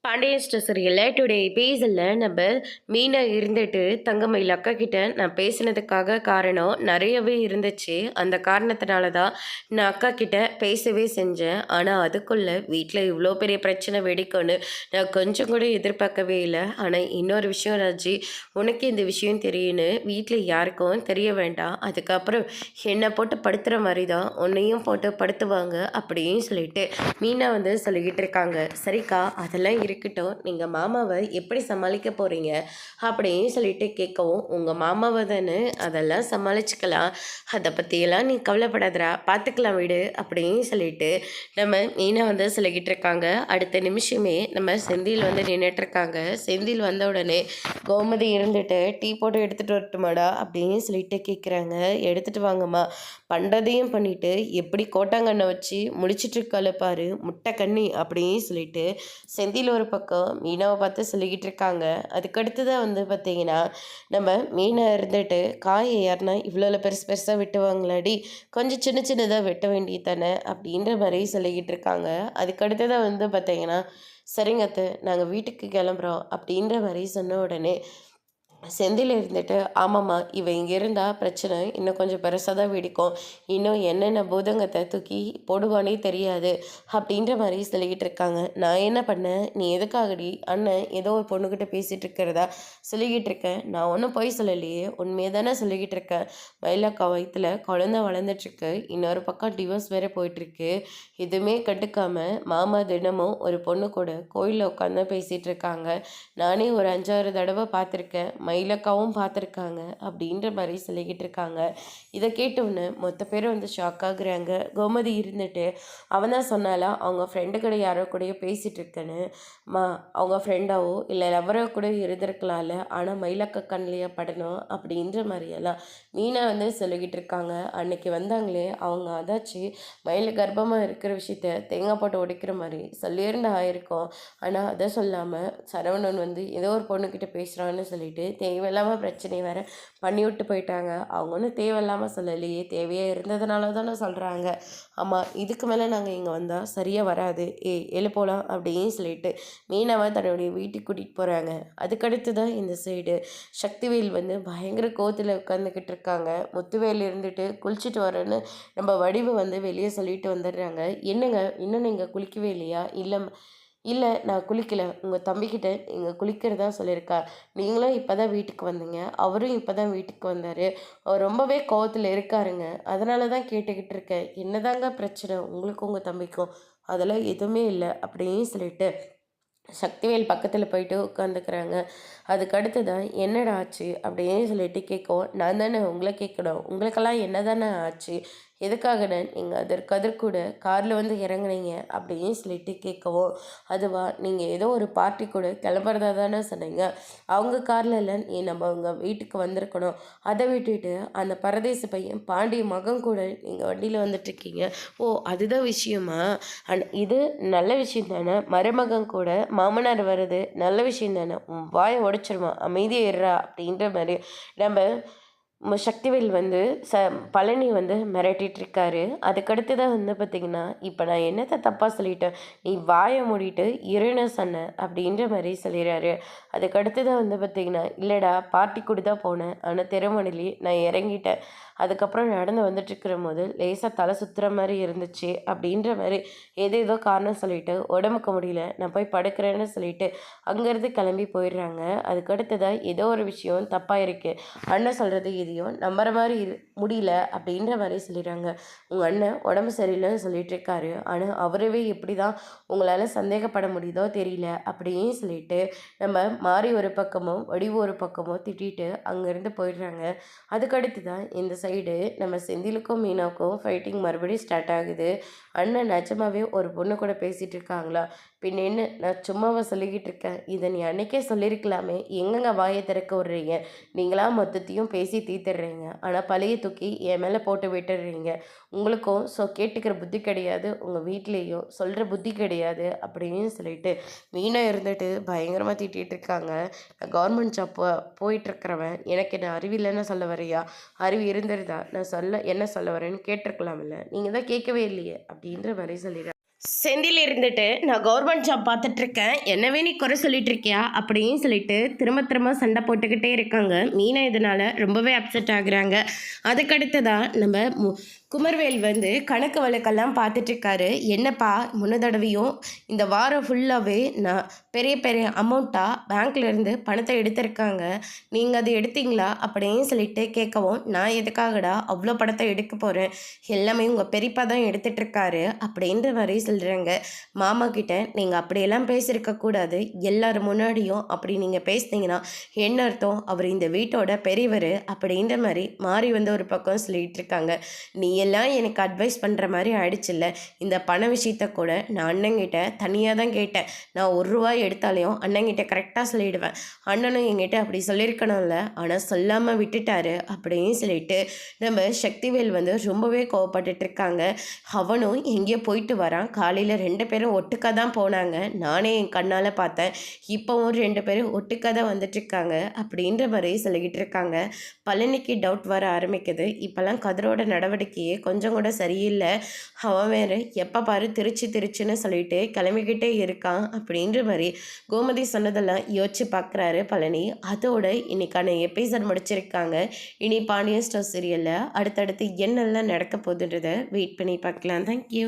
Pandian store சீரியலில் today பேஸில் நம்ம மீனா இருந்துட்டு தங்கமயில் அக்கா கிட்ட நான் பேசினதுக்காக காரணம் நிறையவே இருந்துச்சு. அந்த காரணத்தினால தான் நான் அக்கா கிட்ட பேசவே செஞ்சேன். ஆனால் அதுக்குள்ளே வீட்டில் இவ்வளோ பெரிய பிரச்சனை வெடிக்கும்னு நான் கொஞ்சம் கூட எதிர்பார்க்கவே இல்லை. ஆனால் இன்னொரு விஷயம் ராஜி, உனக்கு இந்த விஷயம் தெரியும்னு வீட்டில் யாருக்கும் தெரிய வேண்டாம். அதுக்கப்புறம் என்னை போட்டு படுத்துகிற மாதிரி தான் உன்னையும் போட்டு படுத்துவாங்க அப்படின்னு சொல்லிட்டு மீனா சொல்லிக்கிட்டு இருக்காங்க. சரிக்கா, அதெல்லாம் இருக்கட்டும், நீங்கள் மாமாவை எப்படி சமாளிக்க போகிறீங்க அப்படின்னு சொல்லிட்டு கேட்கவும், உங்கள் மாமாவை தானே, அதெல்லாம் சமாளிச்சுக்கலாம், அதை பற்றியெல்லாம் நீ கவலைப்படாதரா, பார்த்துக்கலாம் விடு அப்படின்னு சொல்லிட்டு நம்ம மீனா சொல்லிக்கிட்டு இருக்காங்க. அடுத்த நிமிஷமே நம்ம செந்தில் நின்றுட்டு இருக்காங்க. செந்தில் வந்த உடனே கோமதி இருந்துட்டு டீ போட்டு எடுத்துகிட்டு வரட்டுமாடா அப்படின்னு சொல்லிட்டு கேட்குறாங்க. எடுத்துகிட்டு வாங்கம்மா, பண்ணுறதையும் பண்ணிவிட்டு எப்படி கோட்டாங்கண்ணை வச்சு முடிச்சிட்டு இருக்கால பாரு முட்டை கண்ணி அப்படின்னு சொல்லிட்டு செந்தில் ஒரு பக்கம் மீனாவை பார்த்து சொல்லிக்கிட்டு இருக்காங்க. அதுக்கடுத்து தான் பார்த்தீங்கன்னா நம்ம மீனை இருந்துட்டு காயை யாருன்னா இவ்வளோ பெருசு பெருசாக வெட்டுவாங்களாடி, கொஞ்சம் சின்ன சின்னதாக வெட்ட வேண்டியது தானே அப்படின்ற மாதிரி சொல்லிக்கிட்டு இருக்காங்க. அதுக்கடுத்து தான் பார்த்தீங்கன்னா சரிங்க அத்தை, நாங்கள் வீட்டுக்கு கிளம்புறோம் அப்படின்ற மாதிரி சொன்ன உடனே செந்தில் இருந்துட்டு ஆமாம்மா, இவன் இங்கே இருந்தால் பிரச்சனை இன்னும் கொஞ்சம் பெருசாக தான் வெடிக்கும், இன்னும் என்னென்ன பூதங்கத்தை தூக்கி போடுவானே தெரியாது அப்படின்ற மாதிரி சொல்லிக்கிட்டு இருக்காங்க. நான் என்ன பண்ணேன், நீ எதுக்காகடி அண்ணன் ஏதோ ஒரு பொண்ணுக்கிட்ட பேசிகிட்டு இருக்கிறதா சொல்லிக்கிட்டு இருக்கேன், நான் ஒன்றும் போய் சொல்லலையே, உண்மையை தானே சொல்லிக்கிட்டு இருக்கேன். மயிலக்கா வயிற்றுல குழந்தை வளர்ந்துட்டுருக்கு, இன்னொரு பக்கம் டிவோர்ஸ் வேறு போயிட்டுருக்கு, எதுவுமே கண்டுக்காமல் மாமா தினமும் ஒரு பொண்ணு கூட கோயிலில் உட்காந்து பேசிகிட்டு இருக்காங்க. நானே ஒரு 5-6 தடவை பார்த்துருக்கேன், மயிலக்காவும் பார்த்துருக்காங்க அப்படின்ற மாதிரி சொல்லிக்கிட்டு இருக்காங்க. இதை கேட்டவுடனே மொத்த பேரும் ஷாக் ஆகுறாங்க. கோமதி இருந்துட்டு அவன் தான் சொன்னாலா அவங்க ஃப்ரெண்டு கூட யாரோ கூட பேசிகிட்டு இருக்கேன்னு. அவங்க ஃப்ரெண்டாவோ இல்லை லவரோ கூட இருந்திருக்கலாம்ல, ஆனால் மயிலக்கா கண்ணிலையா படணும் அப்படின்ற மாதிரியெல்லாம் மீனா சொல்லிக்கிட்டு இருக்காங்க. அன்னைக்கு வந்தாங்களே அவங்க, அதாச்சு மயில் கர்ப்பமாக இருக்கிற விஷயத்த தேங்காய் போட்டு உடைக்கிற மாதிரி சொல்லியிருந்த ஆயிருக்கும். ஆனால் அதை சொல்லாமல் சரவணன் ஏதோ ஒரு பொண்ணுக்கிட்ட பேசுகிறான்னு சொல்லிட்டு தேவையில்லாமல் பிரச்சனை வேறு பண்ணி விட்டு போயிட்டாங்க. அவங்க ஒன்றும் தேவையில்லாமல் சொல்லலையே, தேவையாக இருந்ததுனால தானே சொல்கிறாங்க. ஆமாம், இதுக்கு மேலே நாங்கள் இங்கே வந்தால் சரியாக வராது, எழு போகலாம் அப்படின்னு சொல்லிட்டு மீனாவை தன்னுடைய வீட்டுக்கு கூட்டிகிட்டு போகிறாங்க. அதுக்கடுத்து தான் இந்த சைடு சக்திவேல் பயங்கர கோவத்தில் உட்காந்துக்கிட்டு இருக்காங்க. முத்துவேல் இருந்துட்டு குளிச்சுட்டு வரேன்னு நம்ம வடிவு வெளியே சொல்லிட்டு வந்துடுறாங்க. என்னங்க இன்னும் நீங்கள் குளிக்கவே இல்லையா? இல்லை நான் குளிக்கலை, உங்கள் தம்பிக்கிட்ட நீங்கள் குளிக்கிறதா சொல்லியிருக்கா, நீங்களும் இப்போ தான் வீட்டுக்கு வந்தீங்க, அவரும் இப்போ தான் வீட்டுக்கு வந்தார், அவர் ரொம்பவே கோவத்தில் இருக்காருங்க, அதனால தான் கேட்டுக்கிட்டு இருக்கேன், என்னதாங்க பிரச்சனை உங்களுக்கு உங்கள் தம்பிக்கும்? அதெல்லாம் எதுவுமே இல்லை அப்படின்னு சொல்லிட்டு சக்திவேல் பக்கத்தில் போயிட்டு உட்காந்துக்கிறாங்க. அதுக்கடுத்து தான் என்னடா ஆச்சு அப்படின்னு சொல்லிட்டு கேட்கவும், நான் தானே உங்களை கேட்கணும், உங்களுக்கெல்லாம் என்ன தானே ஆச்சு, எதுக்காகண்ணே நீங்கள் அதற்கதற்கூட காரில் இறங்குனீங்க அப்படின்னு சொல்லிட்டு கேட்கவும், அதுவா நீங்கள் ஏதோ ஒரு பார்ட்டி கூட கிளம்புறதா தானே சொன்னீங்க, அவங்க காரில் இல்லை நம்ம அவங்க வீட்டுக்கு வந்திருக்கணும், அதை விட்டுட்டு அந்த பரதேச பையன் பாண்டிய மகன் கூட நீங்கள் வண்டியில் வந்துட்டுருக்கீங்க. ஓ, அதுதான் விஷயமா? இது நல்ல விஷயம் தானே, மருமகன் கூட மாமனார் வருது நல்ல விஷயம் தானே, வாயை உடைச்சிருமா, அமைதியாக இருறா அப்படின்ற மாதிரி நம்ம சக்திவேல் பழனி மிரட்டிட்டு இருக்காரு. அதுக்கடுத்து தான் பார்த்திங்கன்னா, இப்போ நான் என்னத்தை தப்பாக சொல்லிட்டேன், நீ வாயை மூடிட்டு இருன்னு சொன்னேன் அப்படின்ற மாதிரி சொல்லிடுறாரு. அதுக்கடுத்து தான் பார்த்திங்கன்னா, இல்லைடா பார்ட்டி கூட தான் போனேன், ஆனால் திருமணிலே நான் இறங்கிட்டேன், அதுக்கப்புறம் நடந்து வந்துட்டுருக்கிற போது லேசாக தலை சுற்றுற மாதிரி இருந்துச்சு அப்படின்ற மாதிரி ஏதேதோ காரணம் சொல்லிவிட்டு உடம்புக்கு முடியல, நான் போய் படுக்கிறேன்னு சொல்லிட்டு அங்கேருந்து கிளம்பி போயிடுறாங்க. அதுக்கடுத்ததாக ஏதோ ஒரு விஷயம் தப்பாக இருக்குது, அண்ணன் சொல்கிறது எதையும் நம்புற மாதிரி முடியல அப்படின்ற மாதிரி சொல்லிடுறாங்க. உங்கள் அண்ணன் உடம்பு சரியில்லைன்னு சொல்லிட்டு இருக்காரு, ஆனால் அவரவே எப்படி தான் உங்களால் சந்தேகப்பட முடியுதோ தெரியல அப்படின்னு சொல்லிட்டு நம்ம மாறி ஒரு பக்கமோ வடிவு ஒரு பக்கமோ திட்டிட்டு அங்கேருந்து போயிடுறாங்க. அதுக்கடுத்து தான் இந்த சைடு நம்ம செந்திலுக்கும் மீனாவுக்கும் ஃபைட்டிங் மறுபடியும் ஸ்டார்ட் ஆகுது. அண்ணன் நிஜமாவே ஒரு பொண்ணு கூட பேசிகிட்டு இருக்காங்களா, பின் என்ன நான் சும்மாவை சொல்லிக்கிட்டு இருக்கேன், இதை நீ அன்னைக்கே சொல்லியிருக்கலாமே, எங்கெங்க வாயை திறக்க விட்றீங்க, நீங்களா மொத்தத்தையும் பேசி தீர்த்துடுறீங்க, ஆனால் பழைய தூக்கி என் மேலே போட்டு விட்டுடுறீங்க, உங்களுக்கும் கேட்டுக்கிற புத்தி கிடையாது, உங்கள் வீட்லேயும் சொல்கிற புத்தி கிடையாது அப்படின்னு சொல்லிட்டு மீனாக இருந்துட்டு பயங்கரமாக திட்டிகிட்டு இருக்காங்க. கவர்மெண்ட் ஜாப் போயிட்டுருக்கிறவன் எனக்கு என்ன அறிவில்லைன்னு சொல்ல வரையா, அறிவு இருந்துருதா நான் என்ன சொல்ல வரேன்னு கேட்டிருக்கலாம்ல, நீங்கள் தான் கேட்கவே இல்லையே அப்படின்ற மாதிரி சொல்லிடுறேன். செந்தில் இருந்துட்டு நான் கவர்மெண்ட் ஜாப் பார்த்துட்ருக்கேன், என்னவே நீ குறை சொல்லிட்டு இருக்கியா அப்படின்னு சொல்லிட்டு திரும்ப திரும்ப சண்டை போட்டுக்கிட்டே இருக்காங்க. மீனா இதனால ரொம்பவே அப்செட் ஆகுறாங்க. அதுக்கடுத்ததான் நம்ம குமர்வேல் வந்து கணக்கு வழக்கெல்லாம் பார்த்துட்ருக்காரு. என்னப்பா முன்ன தடவையும் இந்த வாரம் ஃபுல்லாகவே நான் பெரிய பெரிய அமௌண்ட்டாக பேங்க்லேருந்து பணத்தை எடுத்திருக்காங்க, நீங்கள் அதை எடுத்தீங்களா அப்படின்னு சொல்லிட்டு கேட்கவும், நான் எதுக்காகடா அவ்வளோ பணத்தை எடுக்க போகிறேன், எல்லாமே உங்கள் பெரியப்பா தான் எடுத்துட்ருக்காரு அப்படின்ற மாதிரி சொல்கிறாங்க. மாமா கிட்ட நீங்கள் அப்படியெல்லாம் பேசியிருக்கக்கூடாது, எல்லார் முன்னாடியும் அப்படி நீங்கள் பேசுனீங்கன்னா என்ன அர்த்தம், அவர் இந்த வீட்டோட பெரியவர் அப்படின்ற மாதிரி மாறி வந்து ஒரு பக்கம் சொல்லிகிட்டு இருக்காங்க. நீ எல்லாம் எனக்கு அட்வைஸ் பண்ணுற மாதிரி ஆயிடுச்சுல்ல, இந்த பண விஷயத்த கூட நான் அண்ணங்கிட்ட தனியாக தான் கேட்டேன். நான் ₹1 எடுத்தாலையும் அண்ணங்கிட்ட கரெக்டாக சொல்லிவிடுவேன். அண்ணனும் என்கிட்ட அப்படி சொல்லியிருக்கணும்ல, ஆனால் சொல்லாமல் விட்டுட்டாரு அப்படின்னு சொல்லிட்டு நம்ம சக்திவேல் வந்து ரொம்பவே கோவப்பட்டுட்டு இருக்காங்க. அவனும் எங்கேயோ போயிட்டு வரான். காலையில் 2 பேரும் ஒட்டுக்கா தான் போனாங்க, நானே என் கண்ணால் பார்த்தேன். இப்போவும் 2 பேரும் ஒட்டுக்கா தான் வந்துட்டுருக்காங்க அப்படின்ற மாதிரி சொல்லிக்கிட்டு இருக்காங்க. பழனிக்கு டவுட் வர ஆரம்பிக்குது. இப்போல்லாம் கதிரோட நடவடிக்கையே கொஞ்சம் கூட சரியில்லை. அவன் வேறு எப்போ பாரு திருச்சின்னு சொல்லிட்டு கிளம்பிக்கிட்டே இருக்கான் அப்படின்ற மாதிரி கோமதி சொன்னதெல்லாம் யோசிச்சு பார்க்குறாரு பழனி. அதோட இன்னைக்கான எபிசோட் முடிச்சிருக்காங்க. இனி பாண்டியன் ஸ்டோர் சீரியலில் அடுத்தடுத்து என்னெல்லாம் நடக்க போகுதுன்றதை வெயிட் பண்ணி பார்க்கலாம். தேங்க்யூ.